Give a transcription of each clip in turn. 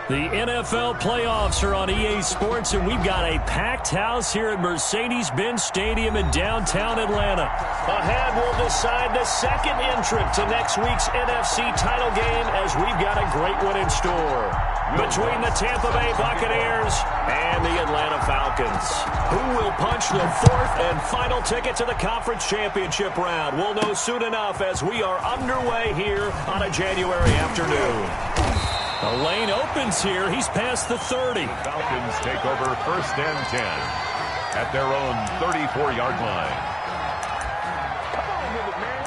The NFL playoffs are on EA Sports, and we've got a packed house here at Mercedes-Benz Stadium in downtown Atlanta. Ahead, we'll decide the second entrant to next week's NFC title game, as we've got a great one in store between the Tampa Bay Buccaneers and the Atlanta Falcons. Who will punch the fourth and final ticket to the conference championship round? We'll know soon enough as we are underway here on a January afternoon. The lane opens here. He's past the 30. Falcons take over 1st and 10 at their own 34-yard line. Come on with it, man.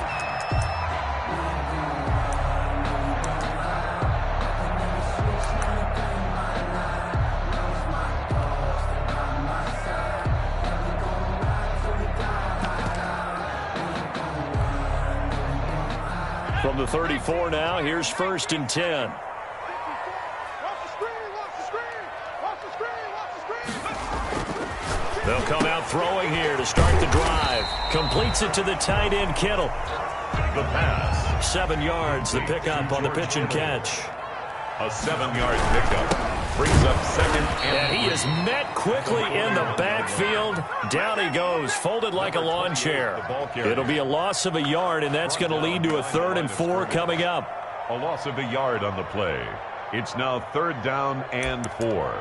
From the 34 now, here's 1st and 10. They'll come out throwing here to start the drive. Completes it to the tight end, Kittle. The pass. 7 yards, the pickup on the pitch and catch. A 7-yard pickup. Brings up 2nd and he is met quickly in the backfield. Down he goes, folded like a lawn chair. It'll be a loss of a yard, and that's going to lead to a 3rd and 4 coming up. A loss of a yard on the play. It's now 3rd down and 4.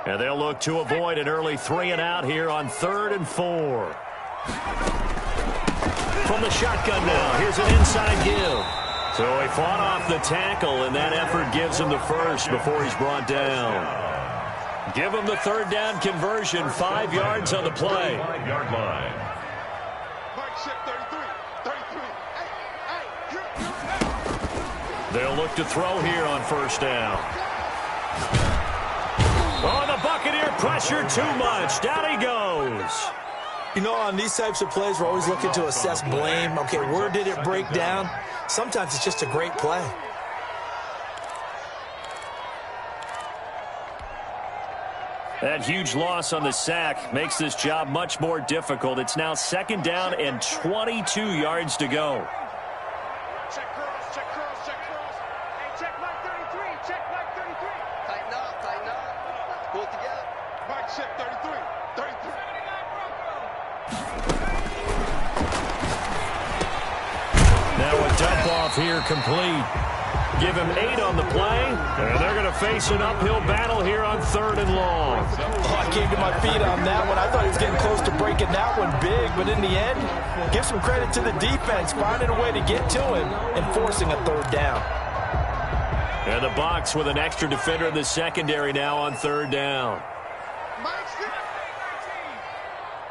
And they'll look to avoid an early 3 and out here on 3rd and 4. From the shotgun now, here's an inside give. So he fought off the tackle, and that effort gives him the first before he's brought down. Give him the 3rd down conversion, 5 yards on the play. 5-yard line. They'll look to throw here on 1st down. Oh, the Buccaneer pressure too much. Down he goes. You know, on these types of plays, we're always looking to assess blame. Okay, where did it break down? Sometimes it's just a great play. That huge loss on the sack makes this job much more difficult. It's now 2nd down and 22 yards to go. Check cross, check cross, check cross. Hey, check Mike 33, check Mike 33. Tighten up, tighten up. Pull it together. Mike, check 33, 33. Now a dump off here complete. Give him 8 on the play, and they're going to face an uphill battle here on 3rd and long. Oh, I came to my feet on that one. I thought he was getting close to breaking that one big, but in the end, give some credit to the defense, finding a way to get to him and forcing a 3rd down. And the Bucs with an extra defender in the secondary now on 3rd down. Mike's there.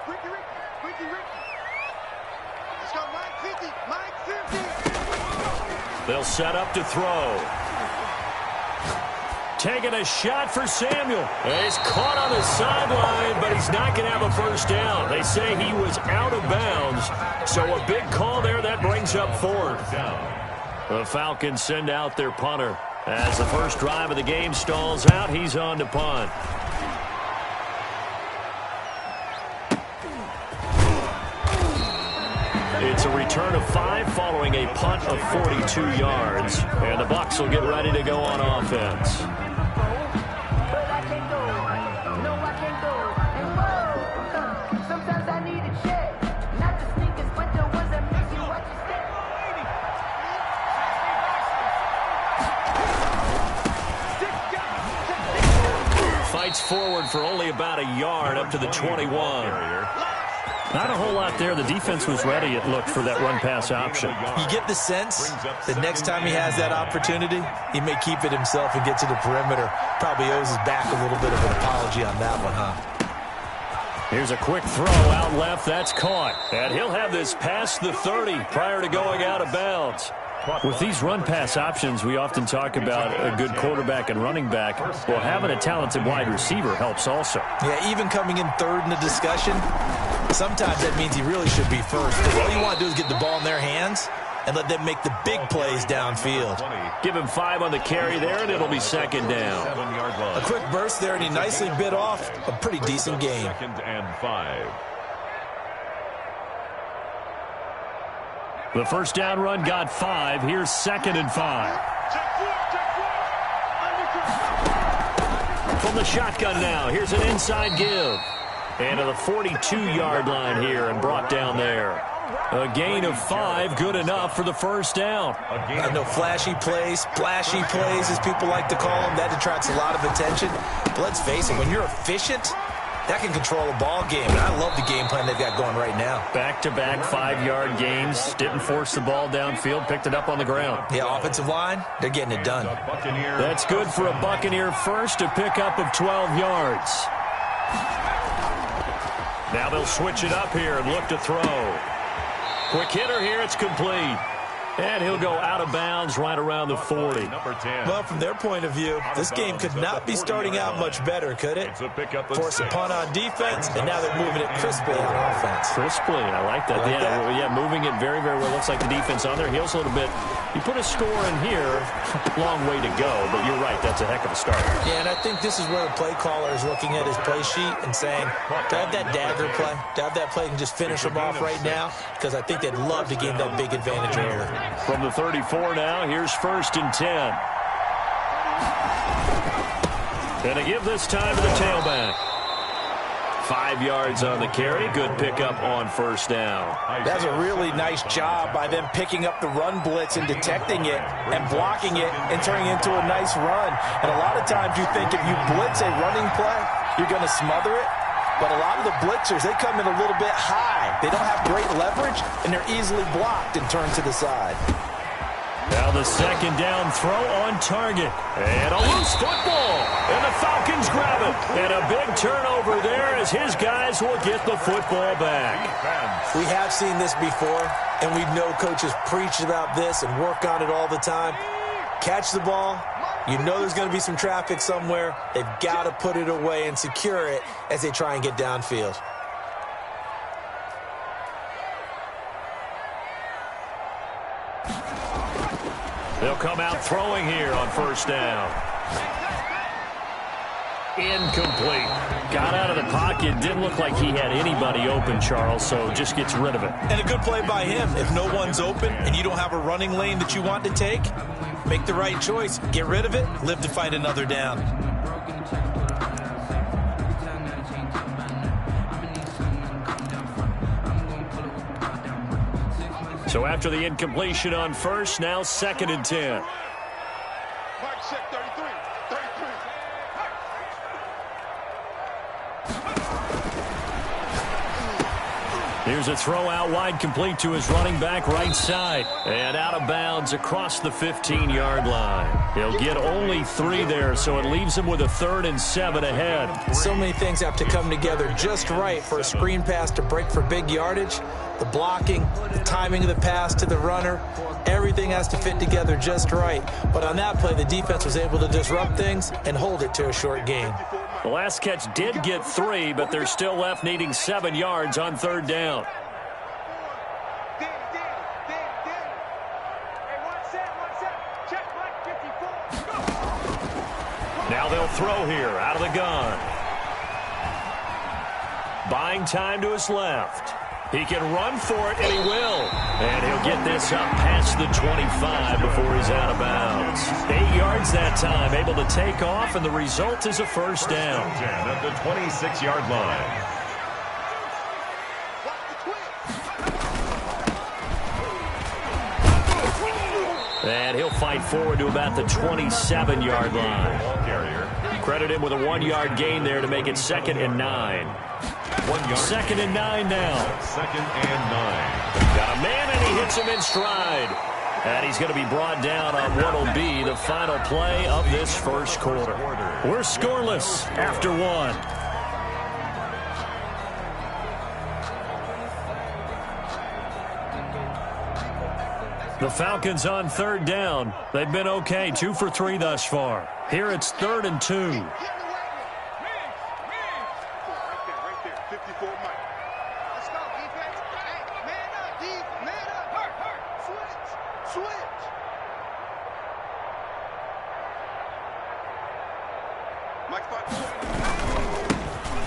Ricky. Let's go, Mike 50, Mike 50. They'll set up to throw. Taking a shot for Samuel. He's caught on the sideline, but he's not going to have a 1st down. They say he was out of bounds, so a big call there that brings up 4th down. The Falcons send out their punter. As the first drive of the game stalls out, he's on to punt. It's a return of 5 following a punt of 42 yards. And the Bucs will get ready to go on offense. Fights forward for only about a yard up to the 21. Not a whole lot there. The defense was ready, it looked, for that run-pass option. You get the sense that next time he has that opportunity, he may keep it himself and get to the perimeter. Probably owes his back a little bit of an apology on that one, huh? Here's a quick throw out left. That's caught. And he'll have this past the 30 prior to going out of bounds. With these run-pass options, we often talk about a good quarterback and running back. Well, having a talented wide receiver helps also. Yeah, even coming in 3rd in the discussion, sometimes that means he really should be 1st. Because all you want to do is get the ball in their hands and let them make the big plays downfield. Give him 5 on the carry there, and it'll be 2nd down. A quick burst there, and he nicely bit off a pretty decent game. 2nd and 5. The first down run got 5. Here's 2nd and 5. From the shotgun now, here's an inside give. And to the 42-yard line here and brought down there. A gain of 5, good enough for the first down. No flashy plays, splashy plays, as people like to call them. That attracts a lot of attention. But let's face it, when you're efficient, that can control a ball game. And I love the game plan they've got going right now. Back-to-back 5-yard gains. Didn't force the ball downfield. Picked it up on the ground. Yeah, offensive line, they're getting it done. That's good for a Buccaneer first, a pickup of 12 yards. Now they'll switch it up here and look to throw. Quick hitter here, it's complete. And he'll go out of bounds right around the 40. Well, from their point of view, this game could not be starting out much better, could it? Force a punt on defense, and now they're moving it crisply on offense. Crisply, I like that. Yeah, moving it very, very well. Looks like the defense on their heels a little bit. You put a score in here, long way to go, but you're right, that's a heck of a start. Yeah, and I think this is where the play caller is looking at his play sheet and saying, do I have that dagger play? Do I have that play and just finish them off right now? Because I think they'd love to gain that big advantage early. From the 34 now, here's 1st and 10. And a give this time to the tailback. 5 yards on the carry. Good pickup on 1st down. That's a really nice job by them picking up the run blitz and detecting it and blocking it and turning it into a nice run. And a lot of times you think if you blitz a running play, you're going to smother it. But a lot of the blitzers, they come in a little bit high. They don't have great leverage, and they're easily blocked and turned to the side. Now the 2nd down throw on target. And a loose football. And the Falcons grab it. And a big turnover there as his guys will get the football back. We have seen this before, and we know coaches preach about this and work on it all the time. Catch the ball. You know there's going to be some traffic somewhere. They've got to put it away and secure it as they try and get downfield. They'll come out throwing here on 1st down. Incomplete. Got out of the pocket. Didn't look like he had anybody open, Charles, so just gets rid of it. And a good play by him. If no one's open and you don't have a running lane that you want to take, make the right choice. Get rid of it. Live to fight another down. So after the incompletion on 1st, now 2nd and 10. Here's a throw out wide, complete to his running back right side. And out of bounds across the 15-yard line. He'll get only 3 there, so it leaves him with a 3rd and 7 ahead. So many things have to come together just right for a screen pass to break for big yardage. The blocking, the timing of the pass to the runner, everything has to fit together just right. But on that play, the defense was able to disrupt things and hold it to a short gain. The last catch did get 3, but they're still left needing 7 yards on 3rd down. Now they'll throw here out of the gun. Buying time to his left. He can run for it, and he will. And he'll get this up past the 25 before he's out of bounds. 8 yards that time, able to take off, and the result is a 1st down. At the 26-yard line. And he'll fight forward to about the 27-yard line. Credit him with a 1-yard gain there to make it 2nd and 9. 1 yard. 2nd and 9 now. 2nd and 9. Got a man, and he hits him in stride. And he's going to be brought down on what will be the final play of this 1st quarter. We're scoreless after 1. The Falcons on 3rd down. They've been okay, 2 for 3 thus far. Here it's 3rd and 2.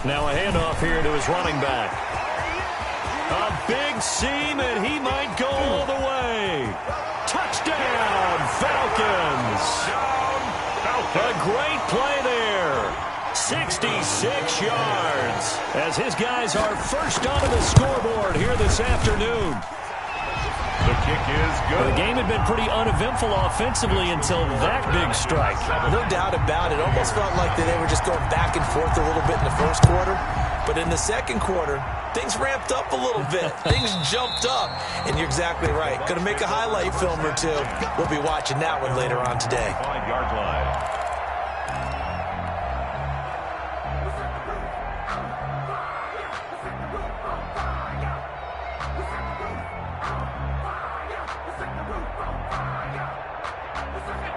Now a handoff here to his running back. A big seam, and he might go all the way. Touchdown, Falcons. A great play there. 66 yards as his guys are first onto the scoreboard here this afternoon. The kick is good. The game had been pretty uneventful offensively until that big strike. No doubt about it. Almost felt like they were just going back and forth a little bit in the first quarter. But in the second quarter, things ramped up a little bit. Things jumped up. And you're exactly right. Going to make a highlight film or two. We'll be watching that one later on today. 5-yard line.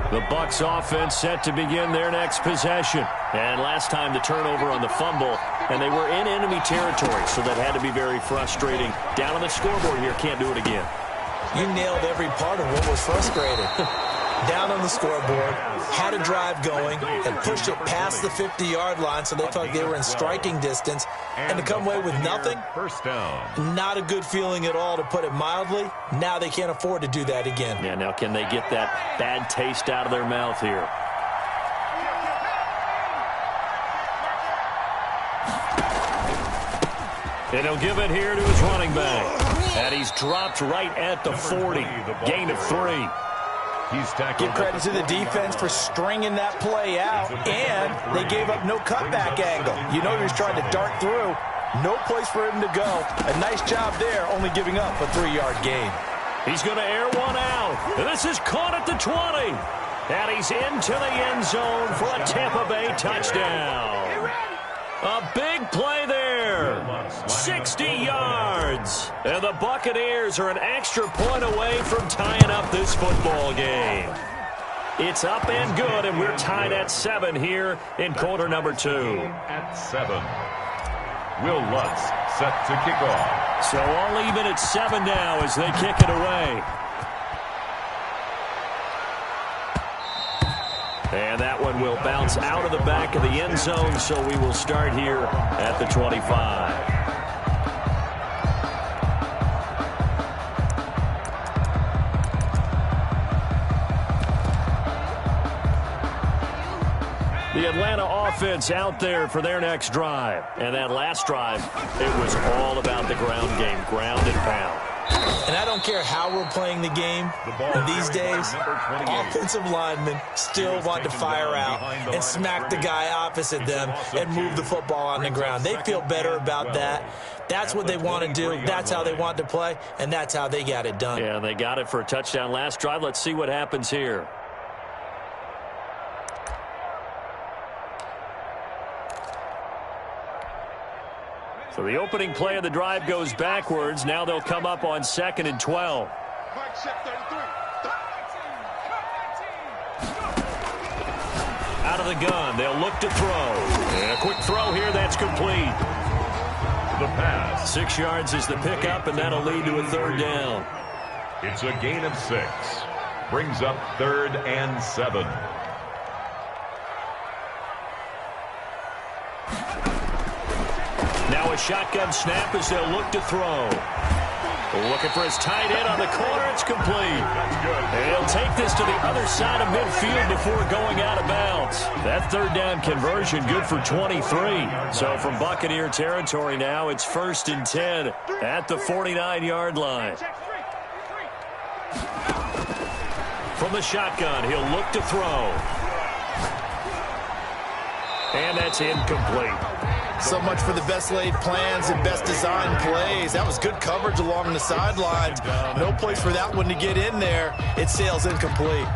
The Bucs offense set to begin their next possession. And last time the turnover on the fumble, and they were in enemy territory, so that had to be very frustrating. Down on the scoreboard here, can't do it again. You nailed every part of what was frustrating. Down on the scoreboard, had a drive going, and pushed it past the 50-yard line so they thought they were in striking distance. And to come away with nothing, first down. Not a good feeling at all, to put it mildly. Now they can't afford to do that again. Yeah, now can they get that bad taste out of their mouth here? And he'll give it here to his running back. And he's dropped right at the 40. Gain of 3. He's tackled. Give credit to the defense for stringing that play out, and they gave up no cutback angle. You know he was trying to dart through. No place for him to go. A nice job there, only giving up a 3-yard gain. He's going to air one out. And this is caught at the 20. And he's into the end zone for a Tampa Bay touchdown. A big play there. 60 yards. And the Buccaneers are an extra point away from tying up this football game. It's up and good, and we're tied at 7 here in quarter number 2. At 7. Will Lutz set to kick off. So all even at 7 now as they kick it away. And that one will bounce out of the back of the end zone, so we will start here at the 25. The Atlanta offense out there for their next drive. And that last drive, it was all about the ground game, ground and pound. And I don't care how we're playing the game these days, offensive linemen still want to fire out and smack the guy opposite them and move the football on the ground. They feel better about that. That's what they want to do. That's how they want to play, and that's how they got it done. Yeah, they got it for a touchdown last drive. Let's see what happens here. So the opening play of the drive goes backwards. Now they'll come up on 2nd and 12. Out of the gun, they'll look to throw. And a quick throw here, that's complete. The pass. 6 yards is the pickup, and that'll lead to a 3rd down. It's a gain of 6. Brings up 3rd and 7. Now a shotgun snap as they'll look to throw. Looking for his tight end on the corner. It's complete. That's good. And he'll take this to the other side of midfield before going out of bounds. That 3rd down conversion good for 23. So from Buccaneer territory now, it's 1st and 10 at the 49-yard line. From the shotgun, he'll look to throw. And that's incomplete. So much for the best laid plans and best designed plays. That was good coverage along the sidelines. No place for that one to get in there. It sails incomplete.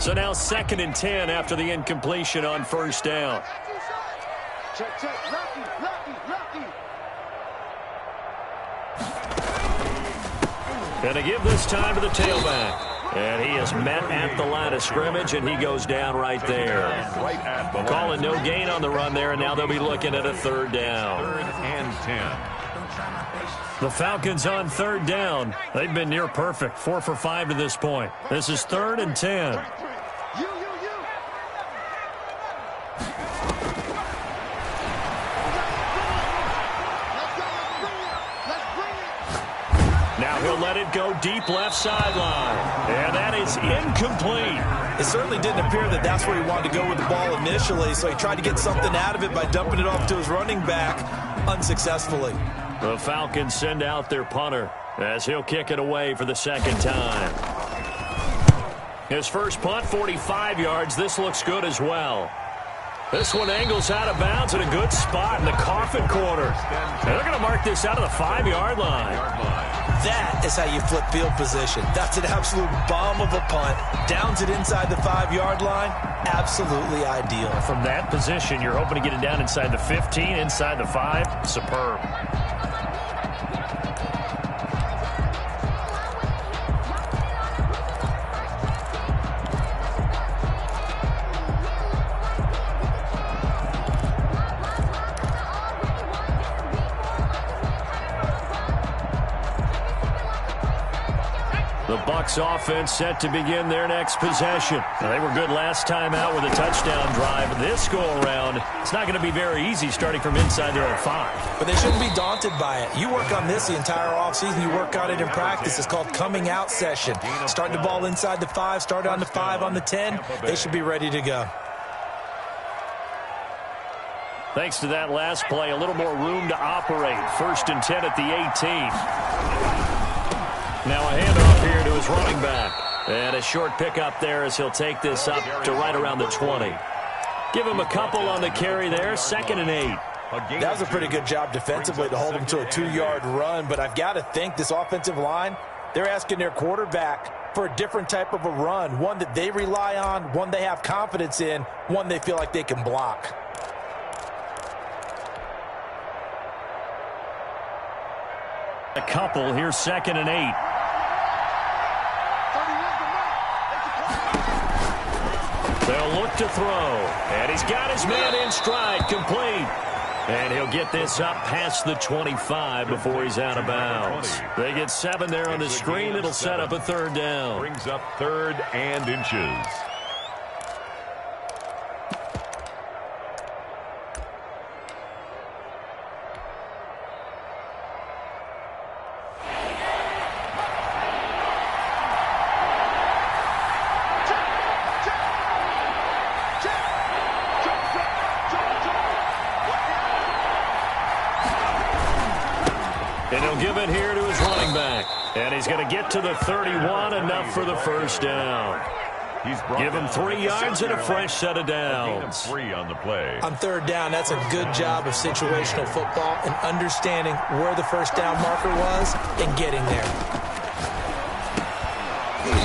So now 2nd and 10 after the incompletion on 1st down. Check, check, lucky. And to give this time to the tailback. And he is met at the line of scrimmage, and he goes down right there. Right at the Calling no gain on the run there, and now they'll be looking at a 3rd down. 3rd and 10. The Falcons on 3rd down. They've been near perfect, 4 for 5 to this point. This is 3rd and 10. Now he'll let it go deep left sideline. And that is incomplete. It certainly didn't appear that that's where he wanted to go with the ball initially, so he tried to get something out of it by dumping it off to his running back unsuccessfully. The Falcons send out their punter as he'll kick it away for the second time. His first punt, 45 yards. This looks good as well. This one angles out of bounds in a good spot in the coffin corner. And they're going to mark this out of the 5-yard line. That is how you flip field position. That's an absolute bomb of a punt. Downs it inside the 5-yard line. Absolutely ideal. From that position, you're hoping to get it down inside the 15, inside the 5. Superb. The Bucs offense set to begin their next possession. Now, they were good last time out with a touchdown drive. This go-around, it's not going to be very easy starting from inside their own 5. But they shouldn't be daunted by it. You work on this the entire offseason. You work on it in practice. It's called coming out session. Starting the ball inside the 5, start on the 5, on the 10. They should be ready to go. Thanks to that last play, a little more room to operate. 1st and 10 at the 18. Now a handoff here to his running back. And a short pickup there as he'll take this up to right around the 20. Give him a couple on the carry there. 2nd and 8. That was a pretty good job defensively to hold him to a 2-yard run. But I've got to think this offensive line, they're asking their quarterback for a different type of a run. One that they rely on, one they have confidence in, one they feel like they can block. A couple. Here's 2nd and 8. They'll look to throw. And he's got his man in stride, complete. And he'll get this up past the 25 before he's out of bounds. They get 7 there on the screen. It'll set up a 3rd down. Brings up 3rd and inches. And he'll give it here to his running back. And he's going to get to the 31, enough for the 1st down. Give him 3 yards and a fresh set of downs. 3 on the play. On 3rd down, that's a good job of situational football and understanding where the 1st down marker was and getting there.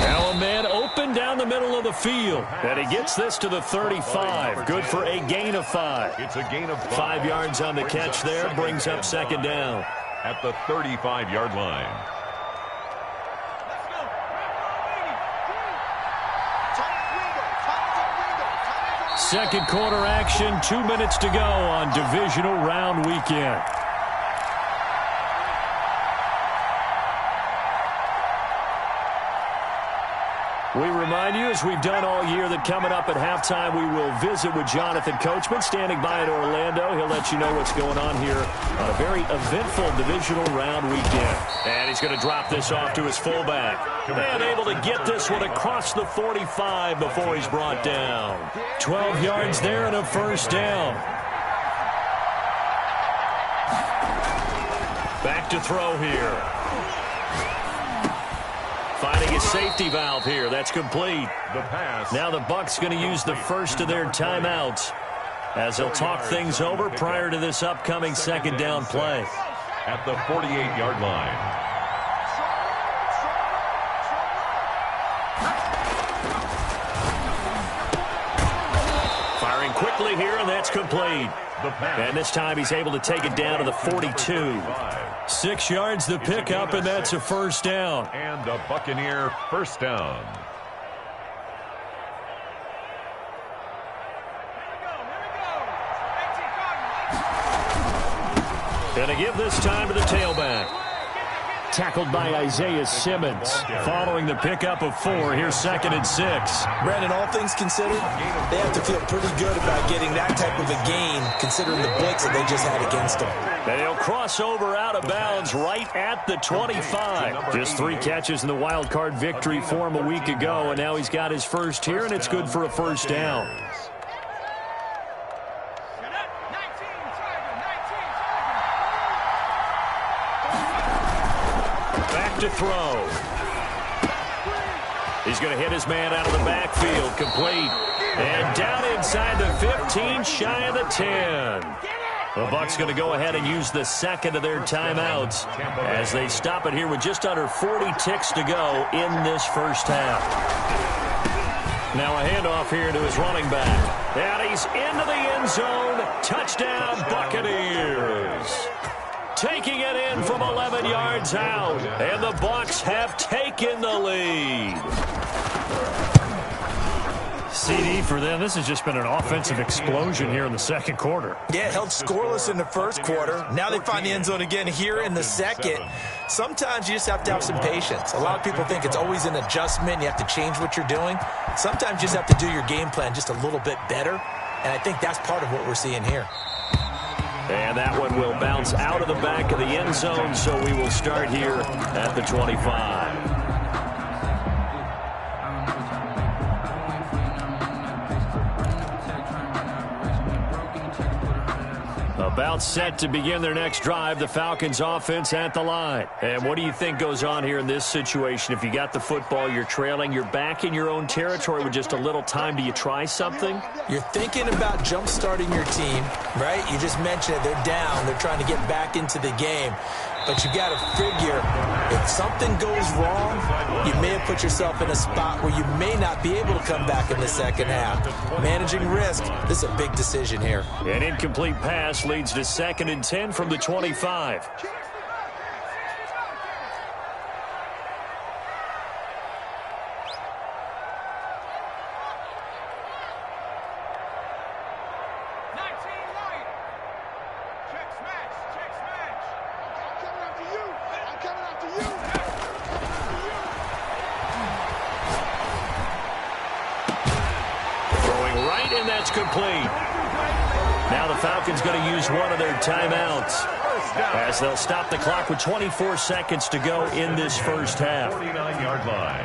Now a man open down the middle of the field. And he gets this to the 35. Good for a gain of 5. It's a gain of 5 yards on the catch there. Brings up 2nd down. At the 35-yard line. Second quarter action, 2 minutes to go on Divisional Round Weekend. We remind you, as we've done all year, that coming up at halftime, we will visit with Jonathan Coachman, standing by in Orlando. He'll let you know what's going on here on a very eventful Divisional Round Weekend. And he's going to drop this off to his fullback. And able to get this one across the 45 before he's brought down. 12 yards there and a 1st down. Back to throw here. Finding a safety valve here. That's complete. The pass. Now the Bucs going to use the first of their timeouts as they'll talk things over prior to this upcoming 2nd down play. At the 48-yard line. Firing quickly here, and that's complete. And this time he's able to take it down to the 42. 6 yards the pickup, and that's a 1st down. And a Buccaneer 1st down. Going to give this time to the tailback. Tackled by Isaiah Simmons. Following the pickup of 4, here's 2nd and 6. Brandon, all things considered, they have to feel pretty good about getting that type of a gain, considering the blitz that they just had against them. They'll cross over out of bounds right at the 25. Just 3 catches in the wild card victory for him a week ago, and now he's got his first here, and it's good for a first down. To throw. He's going to hit his man out of the backfield, complete. And down inside the 15, shy of the 10. The Bucs going to go ahead and use the second of their timeouts as they stop it here with just under 40 ticks to go in this first half. Now a handoff here to his running back. And he's into the end zone. Touchdown, Buccaneers. Taking it in from 11 yards out, and the Bucs have taken the lead. CD for them. This has just been an offensive explosion here in the second quarter. Yeah, held scoreless in the first quarter. Now they find the end zone again here in the second. Sometimes you just have to have some patience. A lot of people think it's always an adjustment. You have to change what you're doing. Sometimes you just have to do your game plan just a little bit better, and I think that's part of what we're seeing here. And that one will bounce out of the back of the end zone, so we will start here at the 25. About set to begin their next drive, the Falcons offense at the line. And what do you think goes on here in this situation? If you got the football, you're trailing, you're back in your own territory with just a little time. Do you try something? You're thinking about jump-starting your team, right? You just mentioned it. They're down. They're trying to get back into the game. But you got to figure, if something goes wrong, you may have put yourself in a spot where you may not be able to come back in the second half. Managing risk, this is a big decision here. An incomplete pass leads to 2nd and 10 from the 25. Complete. Now the Falcons going to use one of their timeouts as they'll stop the clock with 24 seconds to go in this first half. 49-yard line.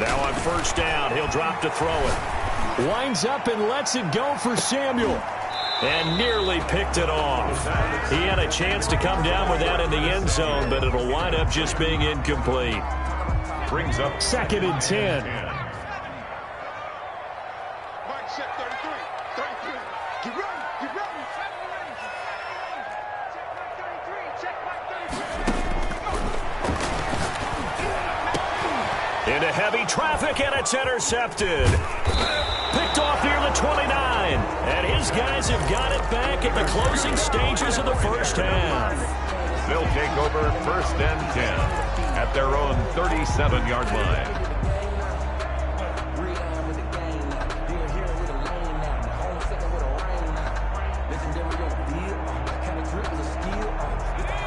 Now on first down, he'll drop to throw it. Winds up and lets it go for Samuel. And nearly picked it off. He had a chance to come down with that in the end zone, but it'll wind up just being incomplete. Brings up 2nd and 10. Into heavy traffic, and it's intercepted. Picked off near the 29. And his guys have got it back at the closing stages of the first half. They'll take over 1st and 10 at their own 37-yard line.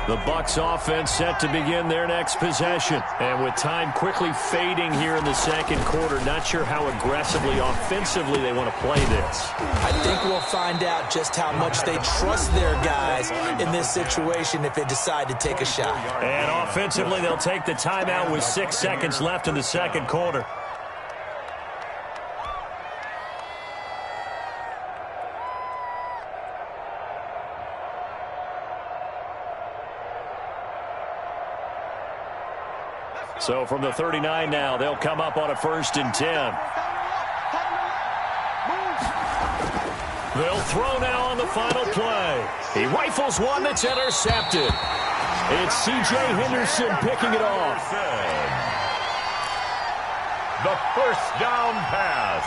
The Bucs offense set to begin their next possession. And with time quickly fading here in the second quarter, not sure how aggressively, offensively they want to play this. I think we'll find out just how much they trust their guys in this situation if they decide to take a shot. And offensively, they'll take the timeout with 6 seconds left in the second quarter. So from the 39 now, they'll come up on a 1st and 10. They'll throw now on the final play. He rifles one that's intercepted. It's C.J. Henderson picking it off. The first down pass.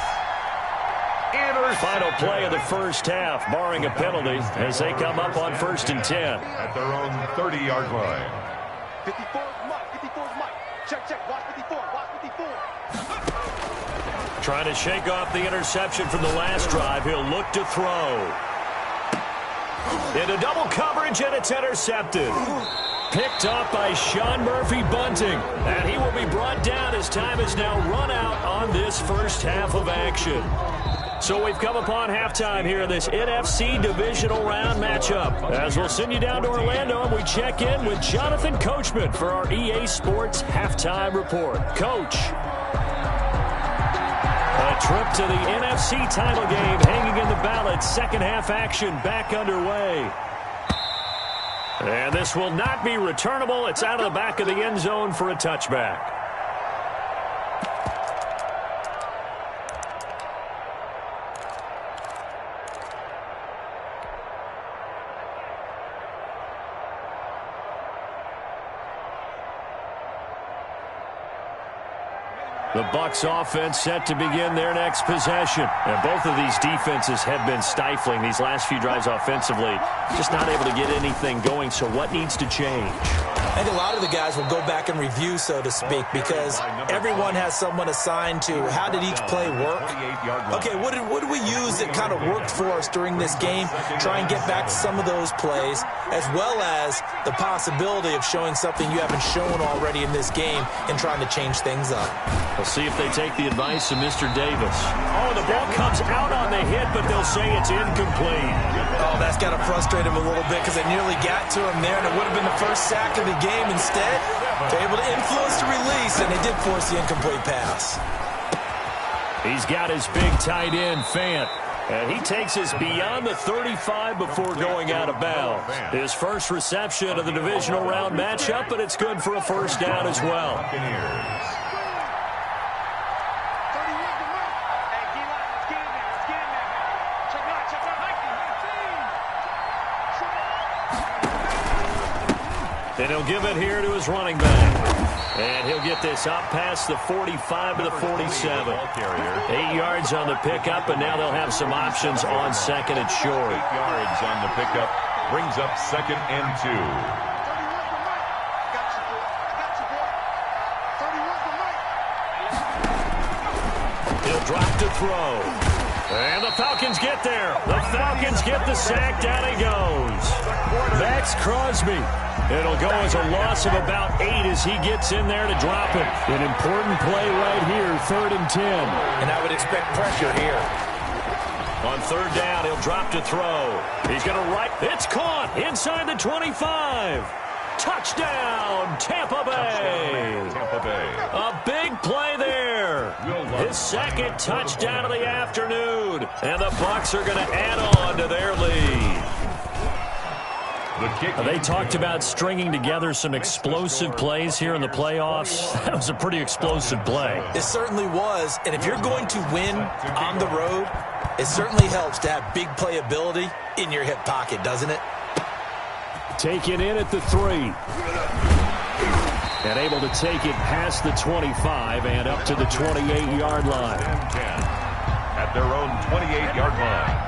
Final play of the first half, barring a penalty, as they come up on 1st and 10. At their own 30-yard line. 54 is Mike. 54 is Mike. Check, watch 54, watch 54. Trying to shake off the interception from the last drive. He'll look to throw. Into double coverage, and it's intercepted. Picked up by Sean Murphy-Bunting. And he will be brought down as time has now run out on this first half of action. So we've come upon halftime here in this NFC Divisional Round matchup. As we'll send you down to Orlando, and we check in with Jonathan Coachman for our EA Sports Halftime Report. Coach. A trip to the NFC title game hanging in the balance. Second half action back underway. And this will not be returnable. It's out of the back of the end zone for a touchback. The Bucs offense set to begin their next possession. And both of these defenses have been stifling these last few drives offensively. Just not able to get anything going, so what needs to change? I think a lot of the guys will go back and review, so to speak, because everyone has someone assigned to how did each play work. Okay, what did we use that kind of worked for us during this game? Try and get back to some of those plays, as well as the possibility of showing something you haven't shown already in this game and trying to change things up. We'll see if they take the advice of Mr. Davis. Oh, the ball comes out on the hit, but they'll say it's incomplete. Oh, that's got to frustrate him a little bit because they nearly got to him there, and it would have been the first sack of the game. Instead, they're able to influence the release, and they did force the incomplete pass. He's got his big tight end, Fant. And he takes us beyond the 35 before going out of bounds. His first reception of the divisional round matchup, but it's good for a first down as well. And he'll give it here to his running back. And he'll get this up past the 45 to the 47. 8 yards on the pickup, and now they'll have some options on second and short. 8 yards on the pickup brings up 2nd and 2. He'll drop to throw. And the Falcons get there. The Falcons get the sack. Down he goes. Max Crosby. It'll go as a loss of about 8 as he gets in there to drop it. An important play right here, 3rd and 10. And I would expect pressure here. On 3rd down, he'll drop to throw. He's going to right. It's caught inside the 25. Touchdown, Tampa Bay. A big play there. His second touchdown of the afternoon. And the Bucs are going to add on to their lead. They talked about stringing together some explosive plays here in the playoffs. That was a pretty explosive play. It certainly was. And if you're going to win on the road, it certainly helps to have big playability in your hip pocket, doesn't it? Taken in at the 3. And able to take it past the 25 and up to the 28-yard line. At their own 28-yard line.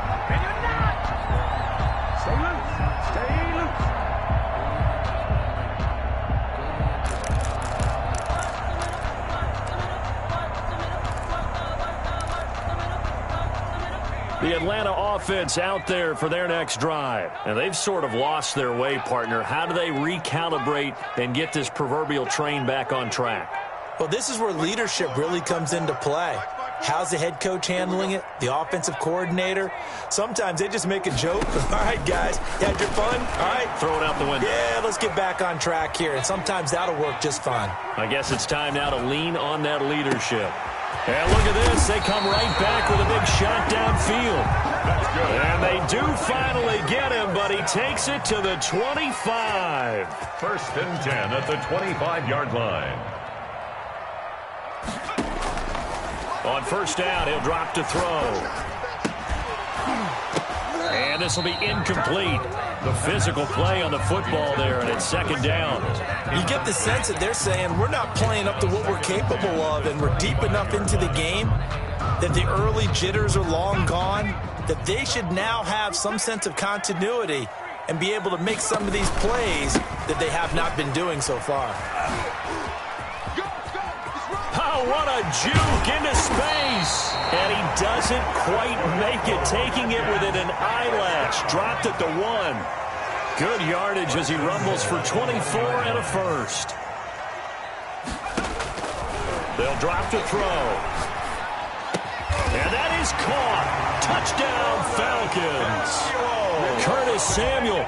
The Atlanta offense out there for their next drive. And they've sort of lost their way, partner. How do they recalibrate and get this proverbial train back on track? Well, this is where leadership really comes into play. How's the head coach handling it? The offensive coordinator? Sometimes they just make a joke. All right, guys, you had your fun? All right. Throw it out the window. Yeah, let's get back on track here. And sometimes that'll work just fine. I guess it's time now to lean on that leadership. And look at this. They come right back with a big shot downfield. That's good. And they do finally get him, but he takes it to the 25. 1st and 10 at the 25-yard line. On 1st down, he'll drop to throw. And this will be incomplete. The physical play on the football there, and it's 2nd down. You get the sense that they're saying we're not playing up to what we're capable of, and we're deep enough into the game that the early jitters are long gone, that they should now have some sense of continuity and be able to make some of these plays that they have not been doing so far. Oh, what a juke into space. And he doesn't quite make it, taking it within an eyelash. Dropped at the 1. Good yardage as he rumbles for 24 and a first. They'll drop to throw. And that is caught. Touchdown, Falcons. Curtis Samuel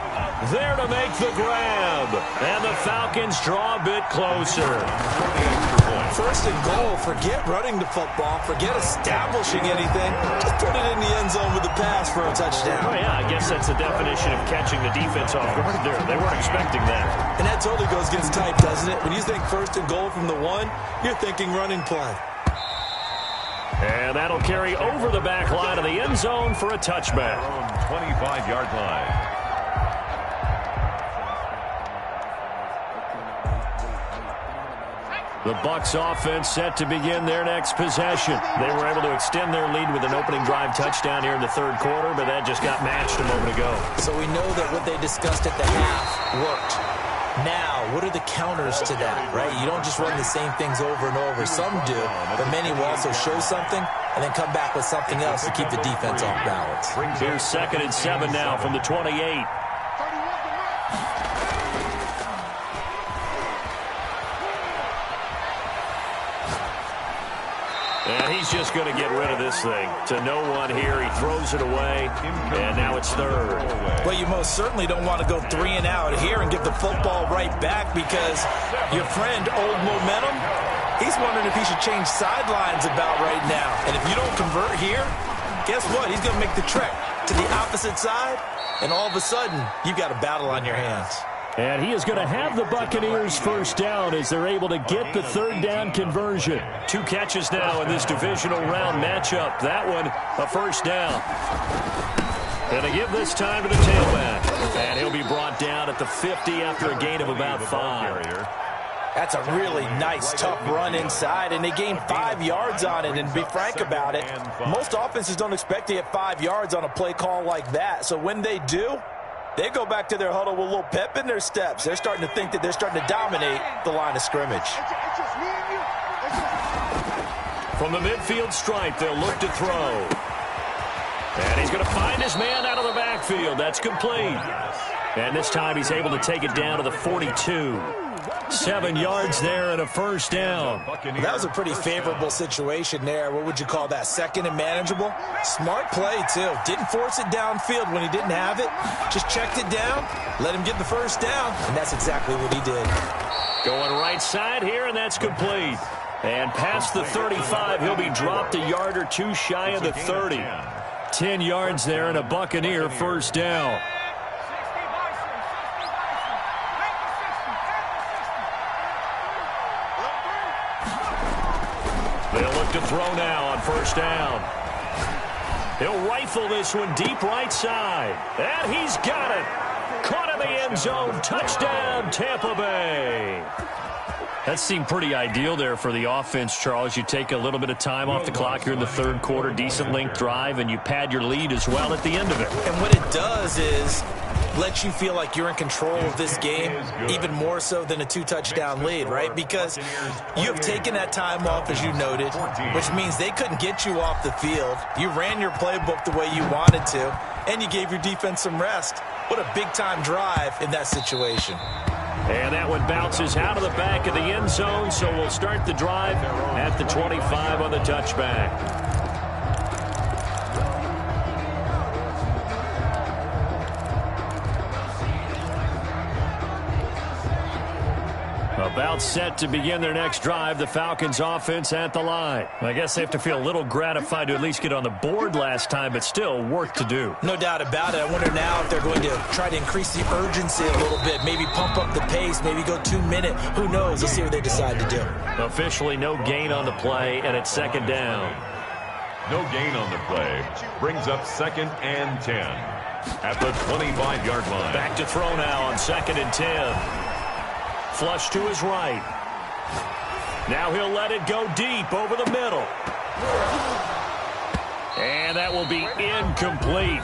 there to make the grab. And the Falcons draw a bit closer. First and goal. Forget running the football. Forget establishing anything. Just put it in the end zone with a pass for a touchdown. Oh, yeah, I guess that's the definition of catching the defense off guard there. They weren't expecting that. And that totally goes against type, doesn't it? When you think first and goal from the 1, you're thinking running play. And that'll carry over the back line of the end zone for a touchback. 25-yard line. The Bucs offense set to begin their next possession. They were able to extend their lead with an opening drive touchdown here in the third quarter, but that just got matched a moment ago. So we know that what they discussed at the half worked. Now, what are the counters to that, right? You don't just run the same things over and over. Some do, but many will also show something and then come back with something else to keep the defense off balance. Here's 2nd and 7 now from the 28. And he's just going to get rid of this thing. To no one here. He throws it away, and now it's 3rd. Well, you most certainly don't want to go 3 and out here and give the football right back because your friend, Old Momentum, he's wondering if he should change sidelines about right now. And if you don't convert here, guess what? He's going to make the trek to the opposite side, and all of a sudden, you've got a battle on your hands. And he is going to have the Buccaneers first down as they're able to get the 3rd down conversion. 2 catches now in this divisional round matchup. That one, a first down. And they give this time to the tailback. And he'll be brought down at the 50 after a gain of about 5. That's a really nice, tough run inside, and they gained 5 yards on it. And to be frank about it, most offenses don't expect to get 5 yards on a play call like that. So when they do, they go back to their huddle with a little pep in their steps. They're starting to think that they're starting to dominate the line of scrimmage. From the midfield stripe, they'll look to throw. And he's going to find his man out of the backfield. That's complete. And this time he's able to take it down to the 42. 7 yards there and a first down. That was a pretty favorable situation there. What would you call that? 2nd and manageable? Smart play, too. Didn't force it downfield when he didn't have it. Just checked it down, let him get the first down, and that's exactly what he did. Going right side here, and that's complete. And past the 35, he'll be dropped a yard or 2 shy of the 30. 10 yards there and a Buccaneer first down. They'll look to throw now on first down. He'll rifle this one deep right side. And he's got it. Caught in the end zone. Touchdown, Tampa Bay. That seemed pretty ideal there for the offense, Charles. You take a little bit of time off the clock here in the third quarter, decent length drive, and you pad your lead as well at the end of it. And what it does is let you feel like you're in control of this game, even more so than a 2-touchdown lead, right? Because you have taken that time off, as you noted, which means they couldn't get you off the field. You ran your playbook the way you wanted to, and you gave your defense some rest. What a big-time drive in that situation. And that one bounces out of the back of the end zone, so we'll start the drive at the 25 on the touchback. About set to begin their next drive, the Falcons offense at the line. I guess they have to feel a little gratified to at least get on the board last time, but still work to do. No doubt about it. I wonder now if they're going to try to increase the urgency a little bit, maybe pump up the pace, maybe go 2 minute. Who knows? Let's see what they decide to do. Officially no gain on the play, and it's 2nd down. No gain on the play. Brings up 2nd and 10 at the 25-yard line. Back to throw now on 2nd and 10. Flush to his right. Now he'll let it go deep over the middle. And that will be incomplete.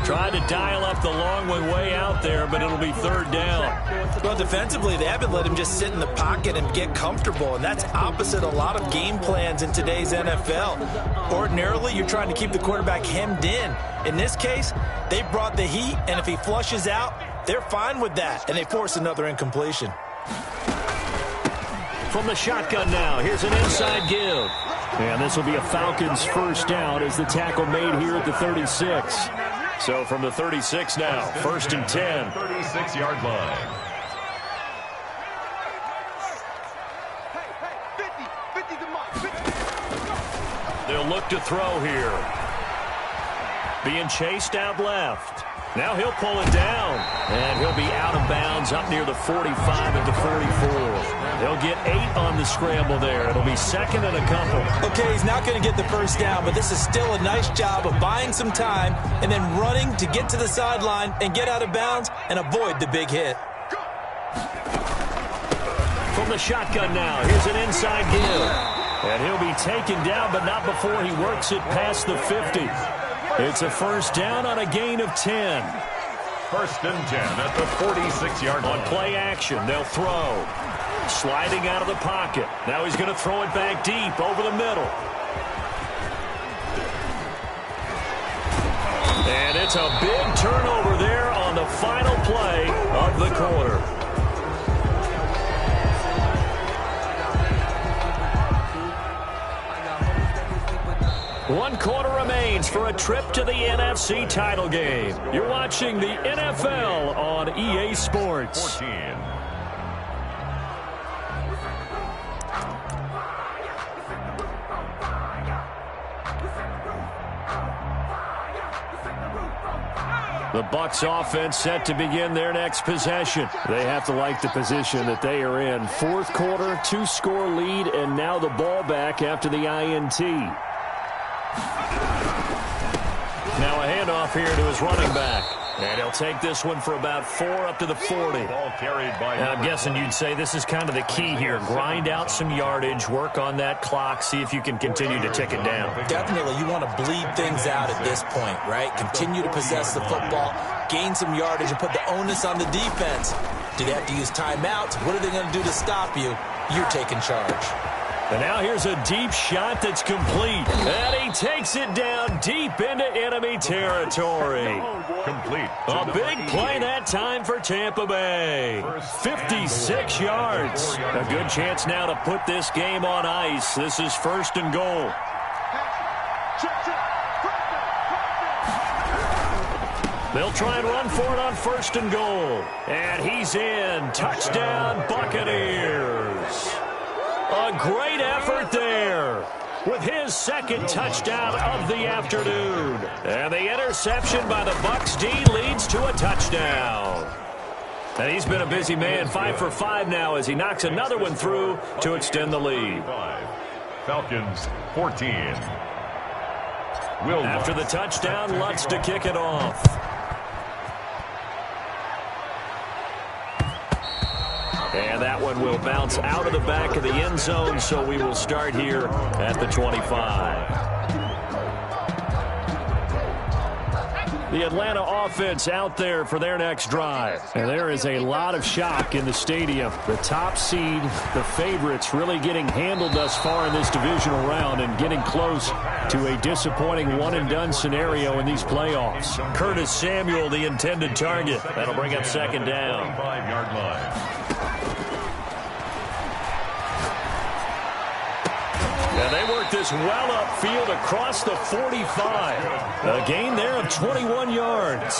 Tried to dial up the long way out there, but it'll be third down. Well, defensively, they haven't let him just sit in the pocket and get comfortable, and that's opposite a lot of game plans in today's NFL. Ordinarily, you're trying to keep the quarterback hemmed in. In this case, they brought the heat, and if he flushes out, they're fine with that, and they force another incompletion. From the shotgun now, here's an inside give. And this will be a Falcons first down as the tackle made here at the 36. So from the 36 now, first and 10. 36-yard line. They'll look to throw here. Being chased out left. Now he'll pull it down, and he'll be out of bounds up near the 45 at the 44. They'll get 8 on the scramble there. It'll be second and a couple. Okay, he's not going to get the first down, but this is still a nice job of buying some time and then running to get to the sideline and get out of bounds and avoid the big hit. From the shotgun now, here's an inside give. And he'll be taken down, but not before he works it past the 50. It's a first down on a gain of 10. First and 10 at the 46-yard line. On play action, they'll throw. Sliding out of the pocket. Now he's going to throw it back deep over the middle. And it's a big turnover there on the final play of the quarter. One quarter remains for a trip to the NFC title game. You're watching the NFL on EA Sports. 14. The Bucs offense set to begin their next possession. They have to like the position that they are in. Fourth quarter, 2-score lead, and now the ball back after the INT. Now a handoff here to his running back. And he'll take this one for about 4 up to the 40. Ball carried by. And I'm guessing you'd say this is kind of the key here. Grind out some yardage, work on that clock, see if you can continue to tick it down. Definitely, you want to bleed things out at this point, right? Continue to possess the football, gain some yardage, and put the onus on the defense. Do they have to use timeouts? What are they going to do to stop you? You're taking charge. And now here's a deep shot that's complete. And he takes it down deep into enemy territory. Complete. A big play that time for Tampa Bay. 56 yards. A good chance now to put this game on ice. This is first and goal. They'll try and run for it on first and goal. And he's in. Touchdown, Buccaneers. A great effort there with his second touchdown of the afternoon. And the interception by the Bucs D leads to a touchdown. And he's been a busy man, 5 for 5 now as he knocks another one through to extend the lead. Falcons 14. After the touchdown, Lutz to kick it off. And that one will bounce out of the back of the end zone, so we will start here at the 25. The Atlanta offense out there for their next drive. And there is a lot of shock in the stadium. The top seed, the favorites, really getting handled thus far in this divisional round and getting close to a disappointing one-and-done scenario in these playoffs. Curtis Samuel, the intended target. That'll bring up second down. 5-yard line. And they work this well upfield across the 45. A gain there of 21 yards.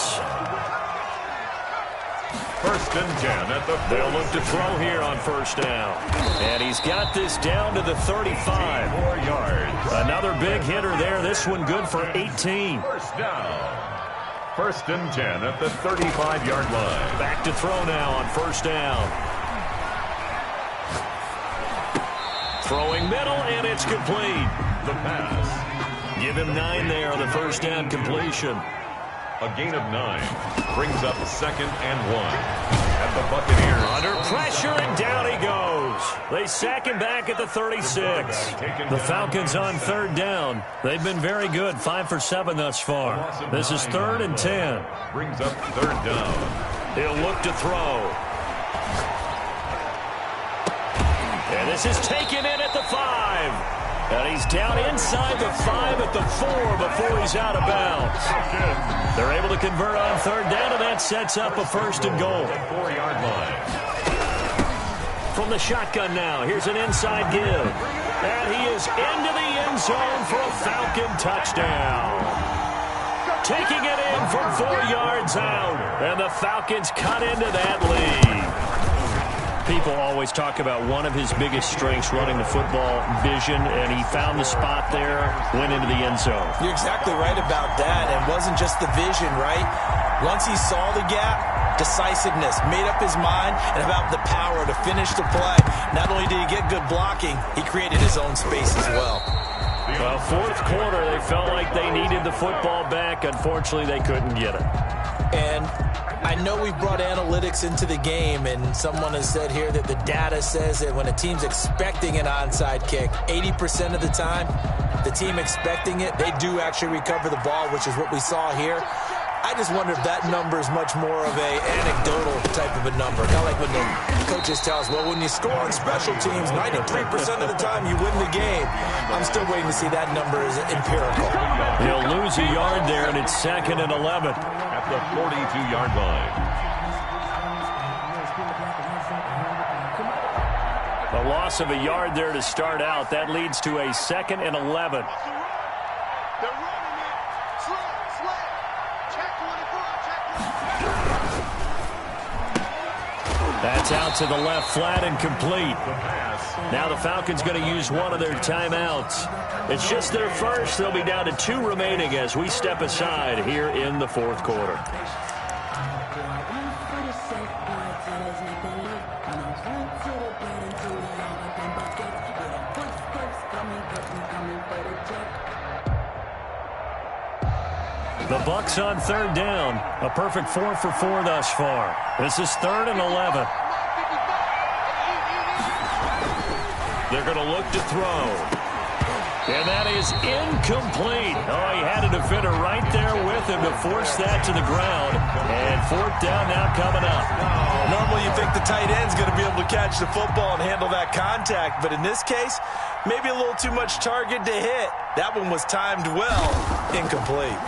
First and 10 at the 40. They'll look to throw here on first down. And he's got this down to the 35. 4 yards. Another big hitter there. This one good for 18. First down. First and 10 at the 35-yard line. Back to throw now on first down. Throwing middle, and it's complete. The pass. Give him 9 there on the first down completion. A gain of 9 brings up second and 1. at the Buccaneers. Under pressure, and down he goes. They sack him back at the 36. The Falcons on third down. They've been very good, 5 for 7 thus far. This is 3rd and 10. Brings up 3rd down. He'll look to throw. And this is taken in at the 5. And he's down inside the 5 at the 4 before he's out of bounds. They're able to convert on third down, and that sets up a 1st and goal. 4-yard line. From the shotgun now, here's an inside give. And he is into the end zone for a Falcon touchdown. Taking it in from 4 yards out. And the Falcons cut into that lead. People always talk about one of his biggest strengths, running the football, vision, and he found the spot there, went into the end zone. You're exactly right about that, and it wasn't just the vision, right? Once he saw the gap, decisiveness, made up his mind, and about the power to finish the play. Not only did he get good blocking, he created his own space as well. Well, 4th quarter, they felt like they needed the football back. Unfortunately, they couldn't get it. And I know we've brought analytics into the game, and someone has said here that the data says that when a team's expecting an onside kick, 80% of the time, the team expecting it, they do actually recover the ball, which is what we saw here. I just wonder if that number is much more of a anecdotal type of a number. Kind of like when the coaches tell us, well, when you score on special teams, 93% of the time you win the game. I'm still waiting to see that number as empirical. He'll lose a yard there, and it's 2nd and 11. At the 42-yard line. A loss of a yard there to start out. That leads to a 2nd and 11. That's out to the left, flat and complete. Now the Falcons going to use one of their timeouts. It's just their first. They'll be down to 2 remaining as we step aside here in the 4th quarter. The Bucs on third down. A perfect 4 for 4 thus far. This is 3rd and 11. They're going to look to throw. And that is incomplete. Oh, he had a defender right there with him to force that to the ground. And 4th down now coming up. Normally you think the tight end's going to be able to catch the football and handle that contact. But in this case, maybe a little too much target to hit. That one was timed well. Incomplete.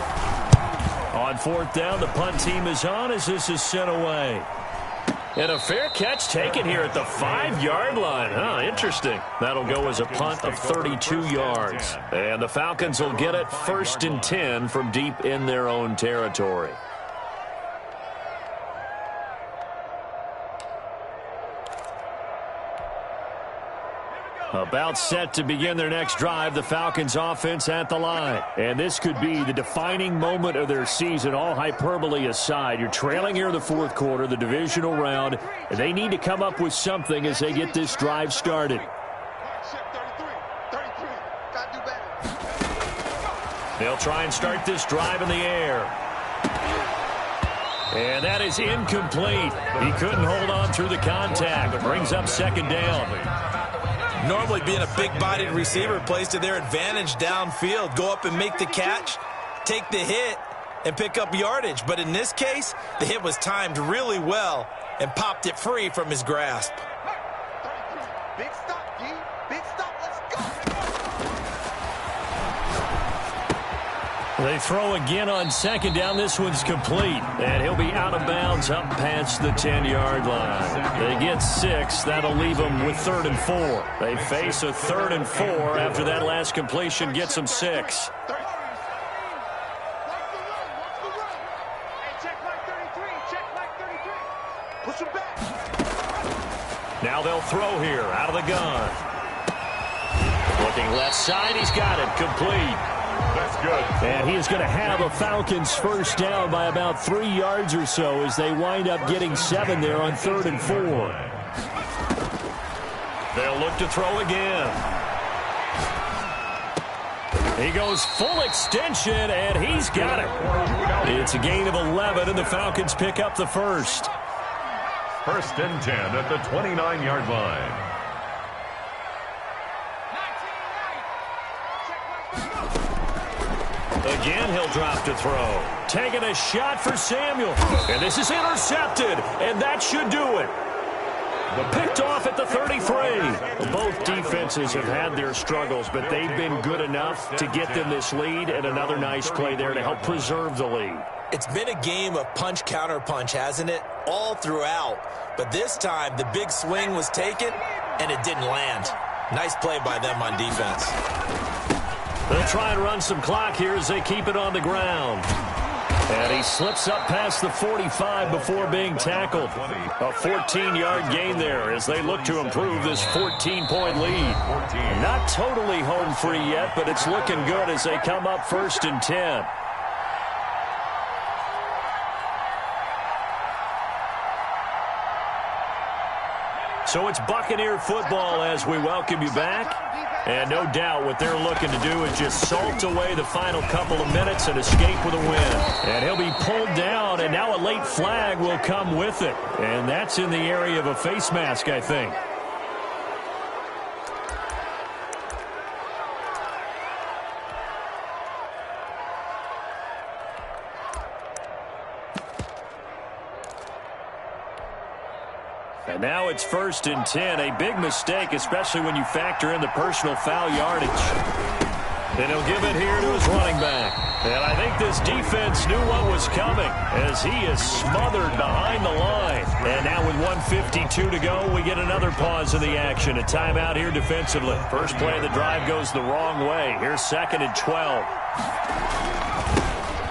On 4th down, the punt team is on as this is sent away. And a fair catch taken here at the 5-yard line. Oh, interesting. That'll go as a punt of 32 yards. And the Falcons will get it 1st and 10 from deep in their own territory. About set to begin their next drive, the Falcons offense at the line. And this could be the defining moment of their season, all hyperbole aside. You're trailing here in the 4th quarter, the divisional round, and they need to come up with something as they get this drive started. They'll try and start this drive in the air. And that is incomplete. He couldn't hold on through the contact. Brings up 2nd down. Normally being a big-bodied receiver plays to their advantage downfield. Go up and make the catch, take the hit, and pick up yardage. But in this case, the hit was timed really well and popped it free from his grasp. Big stop, D. Big stop. Let's go. They throw again on 2nd down. This one's complete. And he'll be out of bounds up past the 10-yard line. They get 6. That'll leave them with 3rd and 4. They face a 3rd and 4 after that last completion gets them 6. Now they'll throw here out of the gun. Looking left side. He's got it. Complete. That's good. And he is going to have a Falcons 1st down by about 3 yards or so as they wind up getting 7 there on 3rd and 4. They'll look to throw again. He goes full extension, and he's got it. It's a gain of 11, and the Falcons pick up the 1st. First and 10 at the 29-yard line. Again, he'll drop to throw. Taking a shot for Samuel. And this is intercepted. And that should do it. Picked off at the 33. Both defenses have had their struggles, but they've been good enough to get them this lead, and another nice play there to help preserve the lead. It's been a game of punch-counter-punch, hasn't it? All throughout. But this time, the big swing was taken, and it didn't land. Nice play by them on defense. They'll try and run some clock here as they keep it on the ground. And he slips up past the 45 before being tackled. A 14-yard gain there as they look to improve this 14-point lead. Not totally home free yet, but it's looking good as they come up first and 10. So it's Buccaneer football as we welcome you back. And no doubt what they're looking to do is just salt away the final couple of minutes and escape with a win. And he'll be pulled down, and now a late flag will come with it. And that's in the area of a face mask, I think. And now it's first and 10. A big mistake, especially when you factor in the personal foul yardage. And he'll give it here to his running back. And I think this defense knew what was coming as he is smothered behind the line. And now with 1:52 to go, we get another pause in the action. A timeout here defensively. First play of the drive goes the wrong way. Here's second and 12.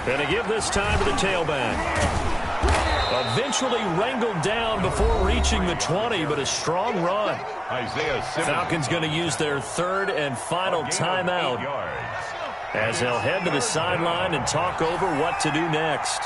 Going to give this time to the tailback. Eventually wrangled down before reaching the 20, but a strong run. Falcons going to use their third and final timeout as they'll head to the sideline and talk over what to do next.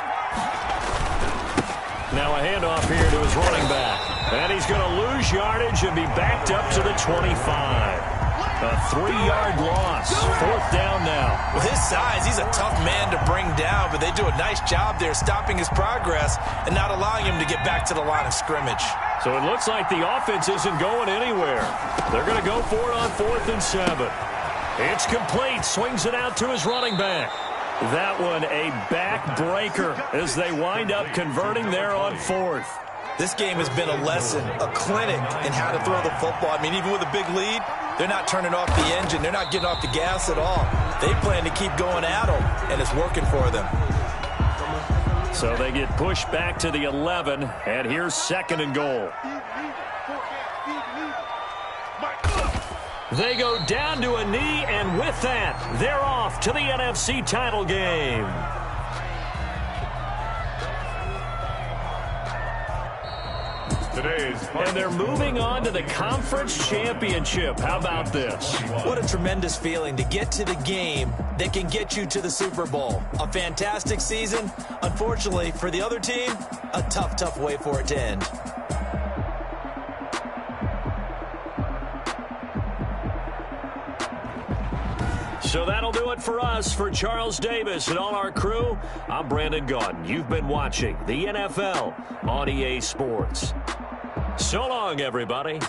Now a handoff here to his running back. And he's going to lose yardage and be backed up to the 25. A 3-yard loss. Fourth down now. With his size, he's a tough man to bring down, but they do a nice job there stopping his progress and not allowing him to get back to the line of scrimmage. So it looks like the offense isn't going anywhere. They're going to go for it on 4th and 7. It's complete. Swings it out to his running back. That one a backbreaker as they wind up converting there on 4th. This game has been a lesson, a clinic in how to throw the football. I mean, even with a big lead, they're not turning off the engine. They're not getting off the gas at all. They plan to keep going at them, and it's working for them. So they get pushed back to the 11, and here's second and goal. They go down to a knee, and with that, they're off to the NFC title game. And they're moving on to the conference championship. How about this? What a tremendous feeling to get to the game that can get you to the Super Bowl. A fantastic season. Unfortunately, for the other team, a tough, tough way for it to end. So that'll do it for us. For Charles Davis and all our crew, I'm Brandon Gaudin. You've been watching the NFL on EA Sports. So long, everybody.